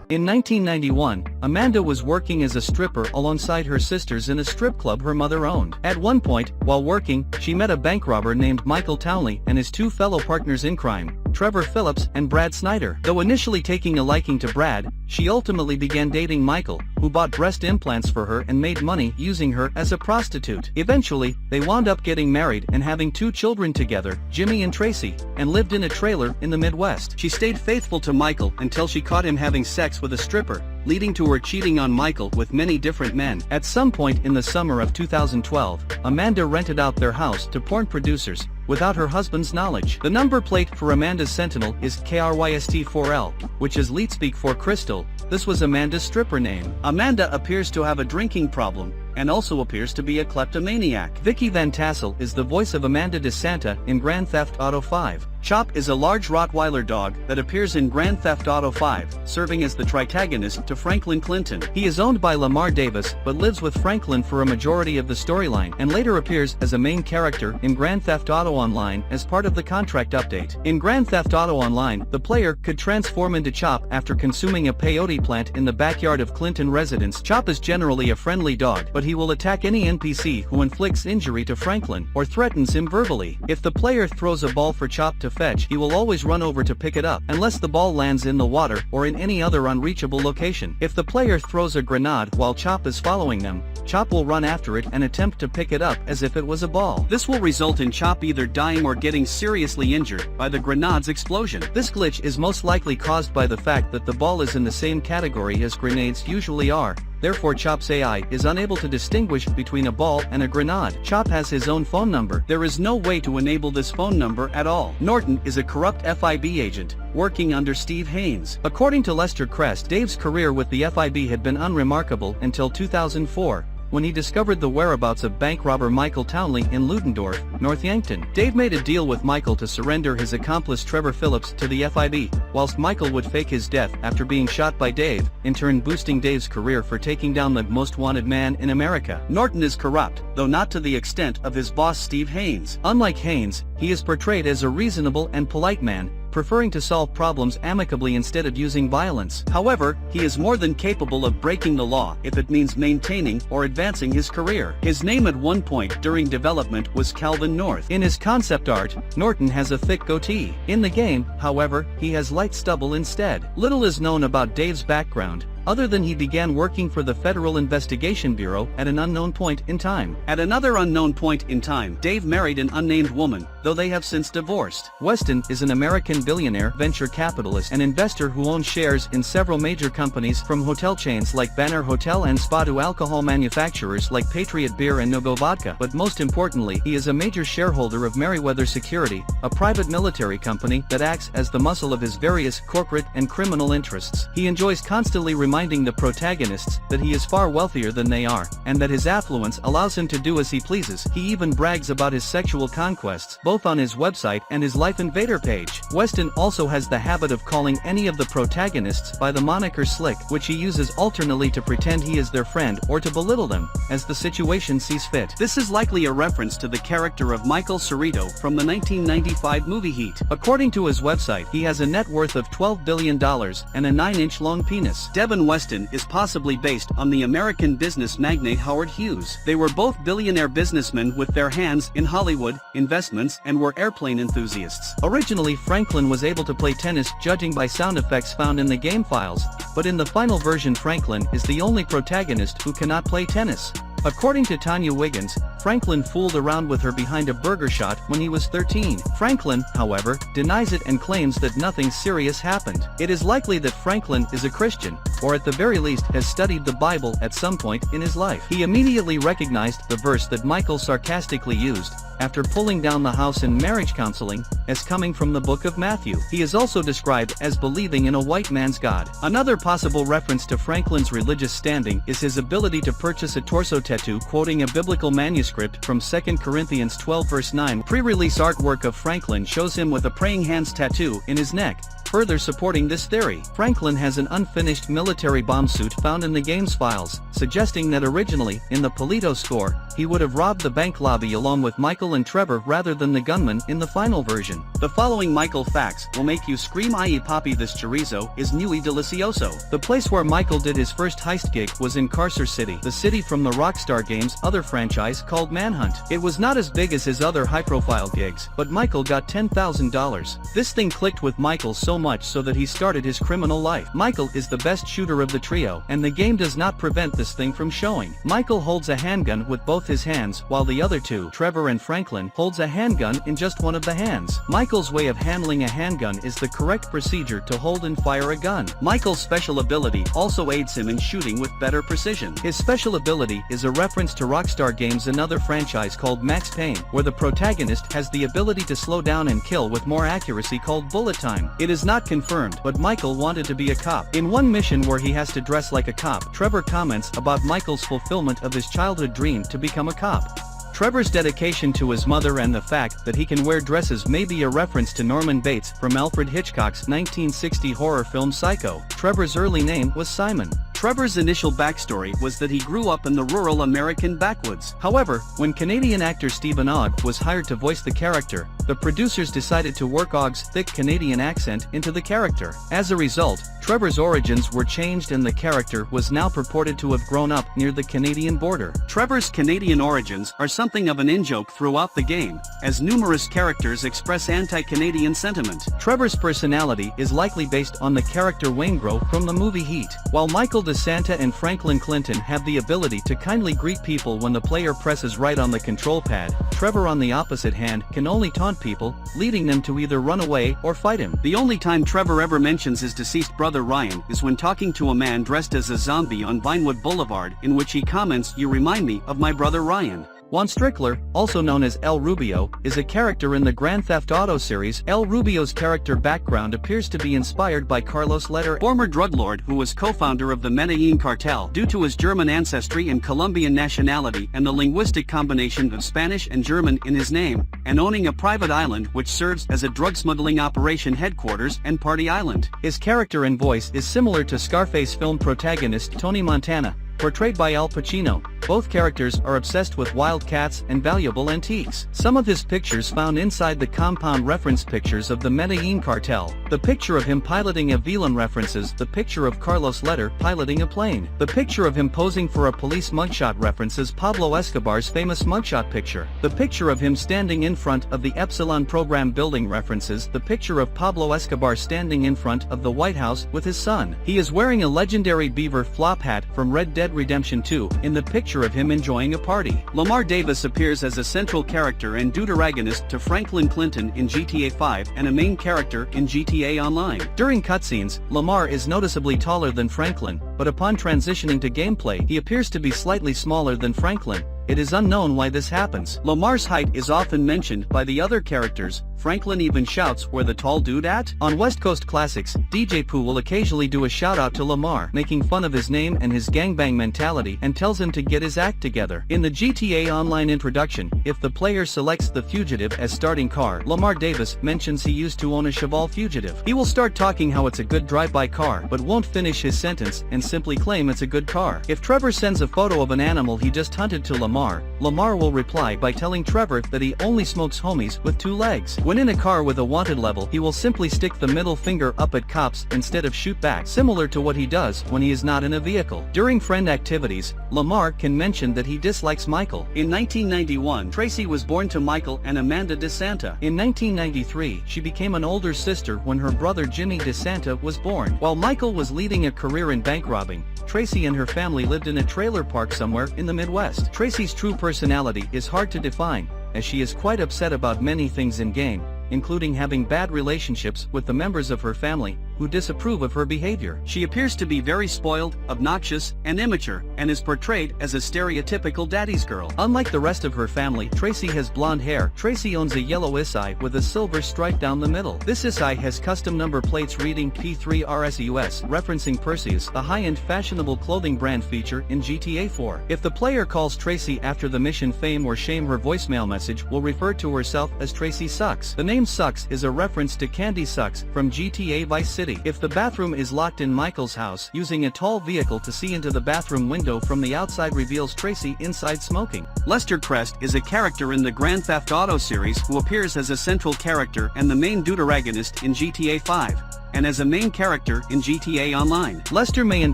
In 1991, Amanda was working as a stripper alongside her sisters in a strip club her mother owned. At one point, while working, she met a bank robber named Michael Townley and his two fellow partners in crime, Trevor Phillips and Brad Snyder. Though initially taking a liking to Brad, she ultimately began dating Michael, who bought breast implants for her and made money using her as a prostitute. Eventually, they wound up getting married and having 2 children together, Jimmy and Tracy, and lived in a trailer in the Midwest. She stayed faithful to Michael until she caught him having sex with a stripper, leading to her cheating on Michael with many different men. At some point in the summer of 2012, Amanda rented out their house to porn producers, without her husband's knowledge. The number plate for Amanda's Sentinel is KRYST4L, which is Leetspeak for Crystal. This was Amanda's stripper name. Amanda appears to have a drinking problem, and also appears to be a kleptomaniac. Vicky Van Tassel is the voice of Amanda DeSanta in Grand Theft Auto 5. Chop is a large Rottweiler dog that appears in Grand Theft Auto 5, serving as the tritagonist to Franklin Clinton. He is owned by Lamar Davis but lives with Franklin for a majority of the storyline, and later appears as a main character in Grand Theft Auto Online as part of the contract update. In Grand Theft Auto Online, the player could transform into Chop after consuming a peyote plant in the backyard of Clinton residence. Chop is generally a friendly dog, but he will attack any NPC who inflicts injury to Franklin or threatens him verbally. If the player throws a ball for Chop to fetch, he will always run over to pick it up, unless the ball lands in the water or in any other unreachable location. If the player throws a grenade while Chop is following them, Chop will run after it and attempt to pick it up as if it was a ball. This will result in Chop either dying or getting seriously injured by the grenade's explosion. This glitch is most likely caused by the fact that the ball is in the same category as grenades usually are. Therefore Chop's AI is unable to distinguish between a ball and a grenade. Chop has his own phone number. There is no way to enable this phone number at all. Norton is a corrupt FIB agent, working under Steve Haynes. According to Lester Crest, Dave's career with the FIB had been unremarkable until 2004. When he discovered the whereabouts of bank robber Michael Townley in Ludendorff, North Yankton. Dave made a deal with Michael to surrender his accomplice Trevor Phillips to the FIB, whilst Michael would fake his death after being shot by Dave, in turn boosting Dave's career for taking down the most wanted man in America. Norton is corrupt, though not to the extent of his boss Steve Haynes. Unlike Haynes, he is portrayed as a reasonable and polite man, preferring to solve problems amicably instead of using violence. However, he is more than capable of breaking the law if it means maintaining or advancing his career. His name at one point during development was Calvin North. In his concept art, Norton has a thick goatee. In the game, however, he has light stubble instead. Little is known about Dave's background, other than he began working for the Federal Investigation Bureau at an unknown point in time. At another unknown point in time, Dave married an unnamed woman, though they have since divorced. Weston is an American billionaire, venture capitalist, and investor who owns shares in several major companies, from hotel chains like Banner Hotel and Spa to alcohol manufacturers like Patriot Beer and Nogo Vodka. But most importantly, he is a major shareholder of Merryweather Security, a private military company that acts as the muscle of his various corporate and criminal interests. He enjoys constantly reminding the protagonists that he is far wealthier than they are, and that his affluence allows him to do as he pleases. He even brags about his sexual conquests, both on his website and his Life Invader page. Weston also has the habit of calling any of the protagonists by the moniker Slick, which he uses alternately to pretend he is their friend or to belittle them, as the situation sees fit. This is likely a reference to the character of Michael Cerrito from the 1995 movie Heat. According to his website, he has a net worth of $12 billion and a 9-inch long penis. Devin Weston is possibly based on the American business magnate Howard Hughes. They were both billionaire businessmen with their hands in Hollywood, investments, and were airplane enthusiasts. Originally, Franklin was able to play tennis judging by sound effects found in the game files, but in the final version Franklin is the only protagonist who cannot play tennis. According to Tanya Wiggins, Franklin fooled around with her behind a burger shot when he was 13. Franklin, however, denies it and claims that nothing serious happened. It is likely that Franklin is a Christian, or at the very least has studied the Bible at some point in his life. He immediately recognized the verse that Michael sarcastically used, after pulling down the house in marriage counseling, as coming from the book of Matthew. He is also described as believing in a white man's God. Another possible reference to Franklin's religious standing is his ability to purchase a torso tattoo quoting a biblical manuscript from 2 Corinthians 12 verse 9. Pre-release artwork of Franklin shows him with a praying hands tattoo in his neck, further supporting this theory. Franklin has an unfinished military bomb suit found in the game's files, suggesting that originally, in the Polito score, he would have robbed the bank lobby along with Michael and Trevor rather than the gunman in the final version. The following Michael facts will make you scream "Ay papi, this chorizo is muy delicioso." The place where Michael did his first heist gig was in Carcer City, the city from the Rockstar Games' other franchise called Manhunt. It was not as big as his other high-profile gigs, but Michael got $10,000. This thing clicked with Michael so much so that he started his criminal life. Michael is the best shooter of the trio, and the game does not prevent this thing from showing. Michael holds a handgun with both his hands, while the other two, Trevor and Franklin, holds a handgun in just one of the hands. Michael's way of handling a handgun is the correct procedure to hold and fire a gun. Michael's special ability also aids him in shooting with better precision. His special ability is a reference to Rockstar Games' another franchise called Max Payne, where the protagonist has the ability to slow down and kill with more accuracy called bullet time. It is not confirmed, but Michael wanted to be a cop. In one mission where he has to dress like a cop, Trevor comments about Michael's fulfillment of his childhood dream to become a cop. Trevor's dedication to his mother and the fact that he can wear dresses may be a reference to Norman Bates from Alfred Hitchcock's 1960 horror film Psycho. Trevor's early name was Simon. Trevor's initial backstory was that he grew up in the rural American backwoods. However, when Canadian actor Stephen Ogg was hired to voice the character, the producers decided to work Ogg's thick Canadian accent into the character. As a result, Trevor's origins were changed and the character was now purported to have grown up near the Canadian border. Trevor's Canadian origins are something of an in-joke throughout the game, as numerous characters express anti-Canadian sentiment. Trevor's personality is likely based on the character Waingro from the movie Heat. While Michael DeSanta and Franklin Clinton have the ability to kindly greet people when the player presses right on the control pad, Trevor on the opposite hand can only taunt people, leading them to either run away or fight him. The only time Trevor ever mentions his deceased brother Ryan is when talking to a man dressed as a zombie on Vinewood Boulevard, in which he comments, "You remind me of my brother Ryan." Juan Strickler, also known as El Rubio, is a character in the Grand Theft Auto series. El Rubio's character background appears to be inspired by Carlos Leder, former drug lord who was co-founder of the Medellin cartel due to his German ancestry and Colombian nationality and the linguistic combination of Spanish and German in his name, and owning a private island which serves as a drug smuggling operation headquarters and party island. His character and voice is similar to Scarface film protagonist Tony Montana, portrayed by Al Pacino. Both characters are obsessed with wild cats and valuable antiques. Some of his pictures found inside the compound reference pictures of the Medellin cartel. The picture of him piloting a Velan references the picture of Carlos Leder piloting a plane. The picture of him posing for a police mugshot references Pablo Escobar's famous mugshot picture. The picture of him standing in front of the Epsilon program building references the picture of Pablo Escobar standing in front of the White House with his son. He is wearing a legendary beaver flop hat from Red Dead Redemption 2 in the picture of him enjoying a party. Lamar Davis appears as a central character and deuteragonist to Franklin Clinton in GTA 5 and a main character in GTA Online. During cutscenes, Lamar is noticeably taller than Franklin, but upon transitioning to gameplay he appears to be slightly smaller than Franklin. It is unknown why this happens. Lamar's height is often mentioned by the other characters. Franklin even shouts, "Where the tall dude at?" On West Coast Classics, DJ Pooh will occasionally do a shout-out to Lamar, making fun of his name and his gangbang mentality and tells him to get his act together. In the GTA Online introduction, if the player selects the Fugitive as starting car, Lamar Davis mentions he used to own a Chevelle Fugitive. He will start talking how it's a good drive-by car but won't finish his sentence and simply claim it's a good car. If Trevor sends a photo of an animal he just hunted to Lamar will reply by telling Trevor that he only smokes homies with 2 legs. When in a car with a wanted level he will simply stick the middle finger up at cops instead of shoot back, similar to what he does when he is not in a vehicle. During friend activities, Lamar can mention that he dislikes Michael. In 1991, Tracy was born to Michael and Amanda DeSanta. In 1993, she became an older sister when her brother Jimmy DeSanta was born. While Michael was leading a career in bank robbing, Tracy and her family lived in a trailer park somewhere in the Midwest. Tracy's true personality is hard to define, as she is quite upset about many things in game, including having bad relationships with the members of her family who disapprove of her behavior. She appears to be very spoiled, obnoxious, and immature, and is portrayed as a stereotypical daddy's girl. Unlike the rest of her family, Tracy has blonde hair. Tracy owns a yellow Isai with a silver stripe down the middle. This Isai has custom number plates reading P3RSUS, referencing Perseus, a high-end fashionable clothing brand feature in GTA 4. If the player calls Tracy after the mission Fame or Shame, her voicemail message will refer to herself as Tracy Sucks. The name Sucks is a reference to Candy Sucks from GTA Vice City. City. If the bathroom is locked in Michael's house, using a tall vehicle to see into the bathroom window from the outside reveals Tracy inside smoking. Lester Crest is a character in the Grand Theft Auto series who appears as a central character and the main deuteragonist in GTA 5. And as a main character in GTA Online. Lester may in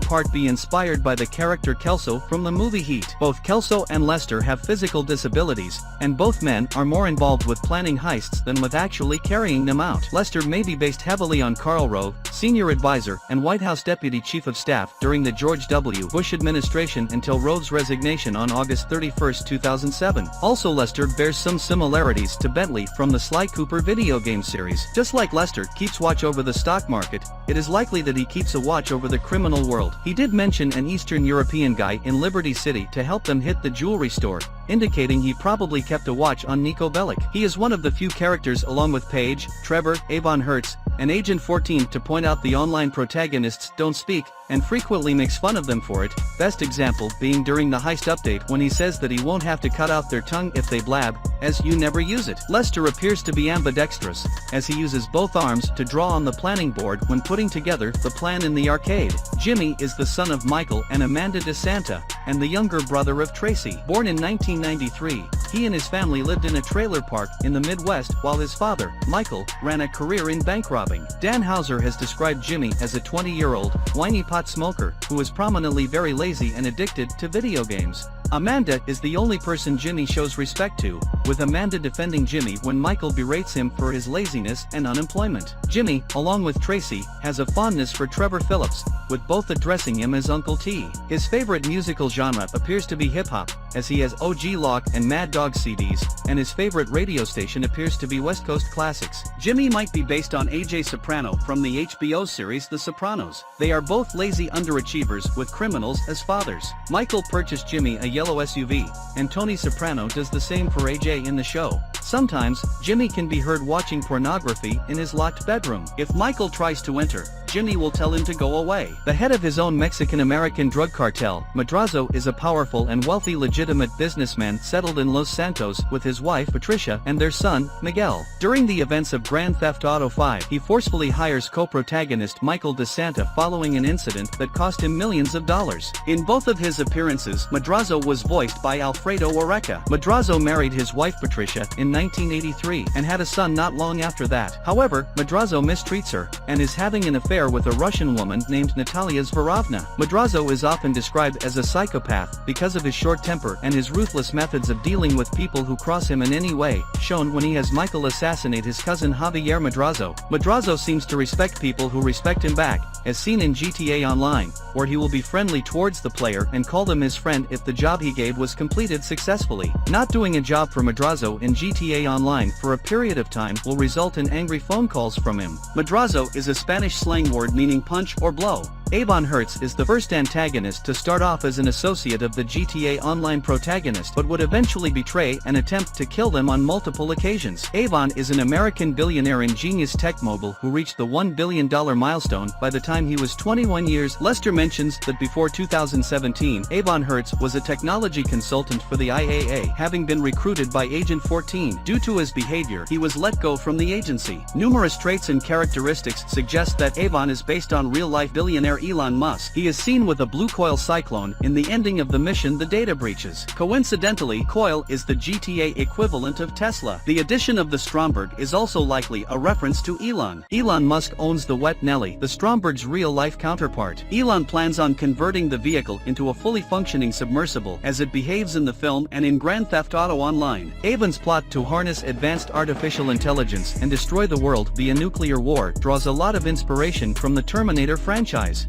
part be inspired by the character Kelso from the movie Heat. Both Kelso and Lester have physical disabilities, and both men are more involved with planning heists than with actually carrying them out. Lester may be based heavily on Karl Rove, senior advisor and White House Deputy Chief of Staff during the George W. Bush administration until Rove's resignation on August 31, 2007. Also, Lester bears some similarities to Bentley from the Sly Cooper video game series. Just like Lester keeps watch over the stock market, it is likely that he keeps a watch over the criminal world. He did mention an Eastern European guy in Liberty City to help them hit the jewelry store, indicating he probably kept a watch on Niko Bellic. He is one of the few characters along with Paige, Trevor, Avon Hertz, and Agent 14 to point out the online protagonists don't speak, and frequently makes fun of them for it, best example being during the heist update when he says that he won't have to cut out their tongue if they blab, as you never use it. Lester appears to be ambidextrous, as he uses both arms to draw on the planning board when putting together the plan in the arcade. Jimmy is the son of Michael and Amanda DeSanta, and the younger brother of Tracy. Born in 1993, he and his family lived in a trailer park in the Midwest while his father, Michael, ran a career in bank robbing. Dan Hauser has described Jimmy as a 20-year-old, whiny pot smoker, who is prominently very lazy and addicted to video games. Amanda is the only person Jimmy shows respect to, with Amanda defending Jimmy when Michael berates him for his laziness and unemployment. Jimmy, along with Tracy, has a fondness for Trevor Phillips, with both addressing him as Uncle T. His favorite musical genre appears to be hip-hop, as he has OG Lock and Mad Dog CDs, and his favorite radio station appears to be West Coast Classics. Jimmy might be based on AJ Soprano from the HBO series The Sopranos. They are both lazy underachievers with criminals as fathers. Michael purchased Jimmy a yellow SUV, and Tony Soprano does the same for AJ in the show. Sometimes, Jimmy can be heard watching pornography in his locked bedroom. If Michael tries to enter, Jimmy will tell him to go away. The head of his own Mexican-American drug cartel, Madrazo, is a powerful and wealthy legitimate businessman settled in Los Santos with his wife Patricia and their son, Miguel. During the events of Grand Theft Auto 5, he forcefully hires co-protagonist Michael DeSanta following an incident that cost him millions of dollars. In both of his appearances, Madrazo was voiced by Alfredo Oreca. Madrazo married his wife Patricia in 1983 and had a son not long after that. However, Madrazo mistreats her, and is having an affair with a Russian woman named Natalia Zverovna. Madrazo is often described as a psychopath because of his short temper and his ruthless methods of dealing with people who cross him in any way, shown when he has Michael assassinate his cousin Javier Madrazo. Madrazo seems to respect people who respect him back, as seen in GTA Online, where he will be friendly towards the player and call them his friend if the job he gave was completed successfully. Not doing a job for Madrazo in GTA Online for a period of time will result in angry phone calls from him. Madrazo is a Spanish slang word meaning punch or blow. Avon Hertz is the first antagonist to start off as an associate of the GTA Online protagonist but would eventually betray and attempt to kill them on multiple occasions. Avon is an American billionaire and genius tech mogul who reached the $1 billion milestone by the time he was 21 years. Lester mentions that before 2017, Avon Hertz was a technology consultant for the IAA, having been recruited by Agent 14. Due to his behavior, he was let go from the agency. Numerous traits and characteristics suggest that Avon is based on real-life billionaire Elon Musk. He is seen with a blue coil cyclone in the ending of the mission The Data Breaches. Coincidentally, coil is the GTA equivalent of Tesla. The addition of the Stromberg is also likely a reference to Elon. Elon Musk owns the Wet Nelly, the Stromberg's real-life counterpart. Elon plans on converting the vehicle into a fully functioning submersible as it behaves in the film and in Grand Theft Auto Online. Avon's plot to harness advanced artificial intelligence and destroy the world via nuclear war draws a lot of inspiration from the Terminator franchise.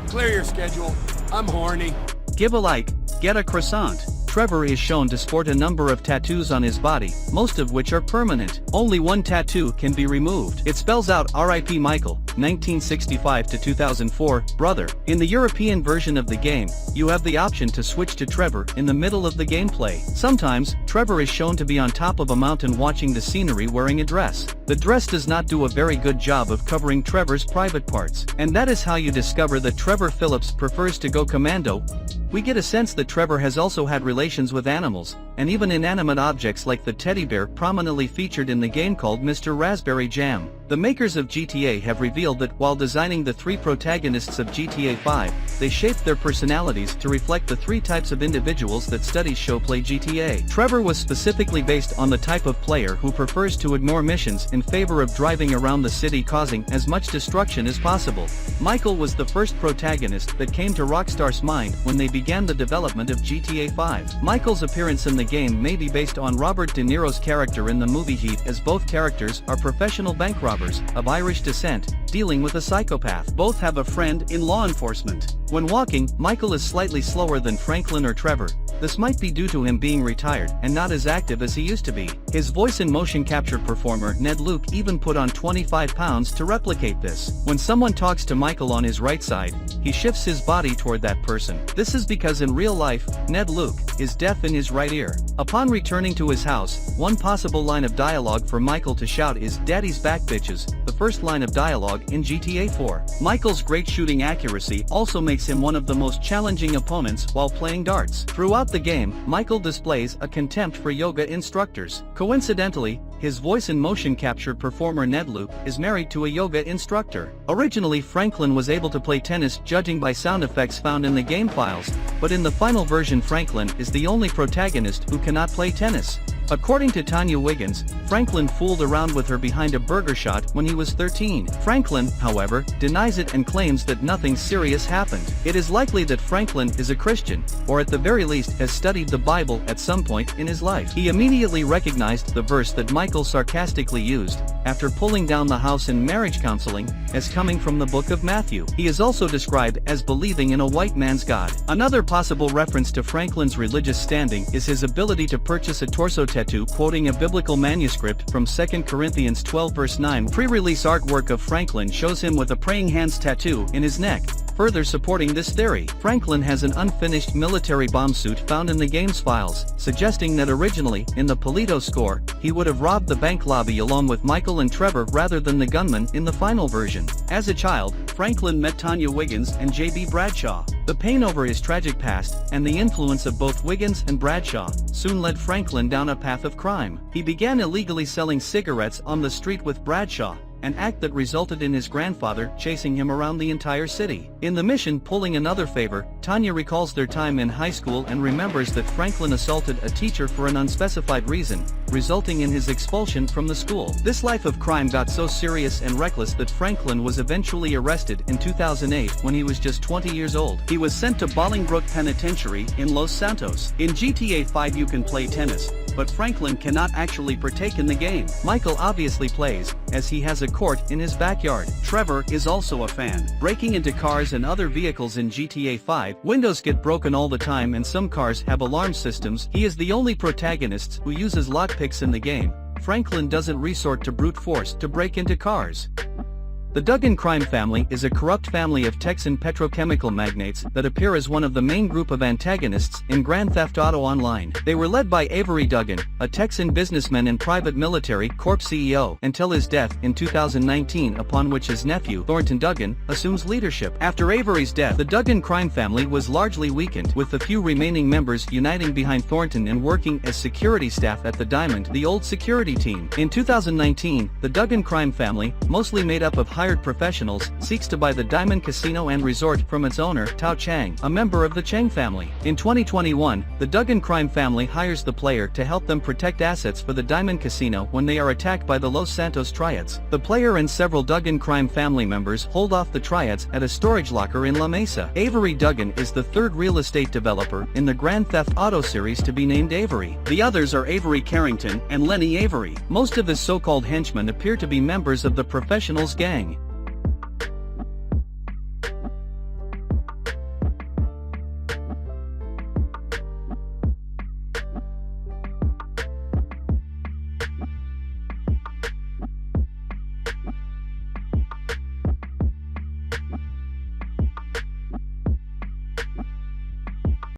Clear your schedule. I'm horny. Give a like, get a croissant. Trevor is shown to sport a number of tattoos on his body, most of which are permanent. Only one tattoo can be removed. It spells out R.I.P. Michael, 1965 to 2004, brother. In the European version of the game, you have the option to switch to Trevor in the middle of the gameplay. Sometimes, Trevor is shown to be on top of a mountain watching the scenery wearing a dress. The dress does not do a very good job of covering Trevor's private parts, and that is how you discover that Trevor Phillips prefers to go commando. We get a sense that Trevor has also had relations with animals, and even inanimate objects like the teddy bear prominently featured in the game called Mr. Raspberry Jam. The makers of GTA have revealed that while designing the 3 protagonists of GTA 5, they shaped their personalities to reflect the 3 types of individuals that studies show play GTA. Trevor was specifically based on the type of player who prefers to ignore missions in favor of driving around the city causing as much destruction as possible. Michael was the first protagonist that came to Rockstar's mind when they began the development of GTA 5. Michael's appearance in the game may be based on Robert De Niro's character in the movie Heat, as both characters are professional bank robbers of Irish descent, dealing with a psychopath. Both have a friend in law enforcement. When walking, Michael is slightly slower than Franklin or Trevor. This might be due to him being retired and not as active as he used to be. His voice and motion capture performer Ned Luke even put on 25 pounds to replicate this. When someone talks to Michael on his right side, he shifts his body toward that person. This is because in real life, Ned Luke is deaf in his right ear. Upon returning to his house, one possible line of dialogue for Michael to shout is "Daddy's back bitches," the first line of dialogue in GTA 4. Michael's great shooting accuracy also makes him one of the most challenging opponents while playing darts. Throughout the game, Michael displays a contempt for yoga instructors. Coincidentally, his voice and motion capture performer Ned Luke is married to a yoga instructor. Originally, Franklin was able to play tennis judging by sound effects found in the game files, but in the final version Franklin is the only protagonist who cannot play tennis. According to Tanya Wiggins, Franklin fooled around with her behind a burger shot when he was 13. Franklin, however, denies it and claims that nothing serious happened. It is likely that Franklin is a Christian, or at the very least has studied the Bible at some point in his life. He immediately recognized the verse that Michael sarcastically used, after pulling down the house in marriage counseling, as coming from the book of Matthew. He is also described as believing in a white man's God. Another possible reference to Franklin's religious standing is his ability to purchase a torso tattoo quoting a biblical manuscript from 2 Corinthians 12 verse 9. Pre-release artwork of Franklin shows him with a praying hands tattoo in his neck, further supporting this theory. Franklin has an unfinished military bomb suit found in the game's files, suggesting that originally, in the Polito score, he would have robbed the bank lobby along with Michael and Trevor rather than the gunman in the final version. As a child, Franklin met Tanya Wiggins and J.B. Bradshaw. The pain over his tragic past, and the influence of both Wiggins and Bradshaw, soon led Franklin down a path of crime. He began illegally selling cigarettes on the street with Bradshaw, an act that resulted in his grandfather chasing him around the entire city. In the mission Pulling Another Favor, Tanya recalls their time in high school and remembers that Franklin assaulted a teacher for an unspecified reason, resulting in his expulsion from the school. This life of crime got so serious and reckless that Franklin was eventually arrested in 2008 when he was just 20 years old. He was sent to Bolingbroke Penitentiary in Los Santos. In GTA 5 you can play tennis, but Franklin cannot actually partake in the game. Michael obviously plays, as he has a court in his backyard. Trevor is also a fan. Breaking into cars and other vehicles in GTA 5, windows get broken all the time and some cars have alarm systems. He is the only protagonist who uses lockpicks in the game. Franklin doesn't resort to brute force to break into cars. The Duggan crime family is a corrupt family of Texan petrochemical magnates that appear as one of the main group of antagonists in Grand Theft Auto Online. They were led by Avery Duggan, a Texan businessman and private military corp CEO, until his death in 2019, upon which his nephew, Thornton Duggan, assumes leadership. After Avery's death, the Duggan crime family was largely weakened, with the few remaining members uniting behind Thornton and working as security staff at the Diamond, the old security team. In 2019, the Duggan crime family, mostly made up of hired professionals, seeks to buy the Diamond Casino and Resort from its owner, Tao Chang, a member of the Chang family. In 2021, the Duggan crime family hires the player to help them protect assets for the Diamond Casino when they are attacked by the Los Santos Triads. The player and several Duggan crime family members hold off the Triads at a storage locker in La Mesa. Avery Duggan is the third real estate developer in the Grand Theft Auto series to be named Avery. The others are Avery Carrington and Lenny Avery. Most of his so-called henchmen appear to be members of the Professionals gang.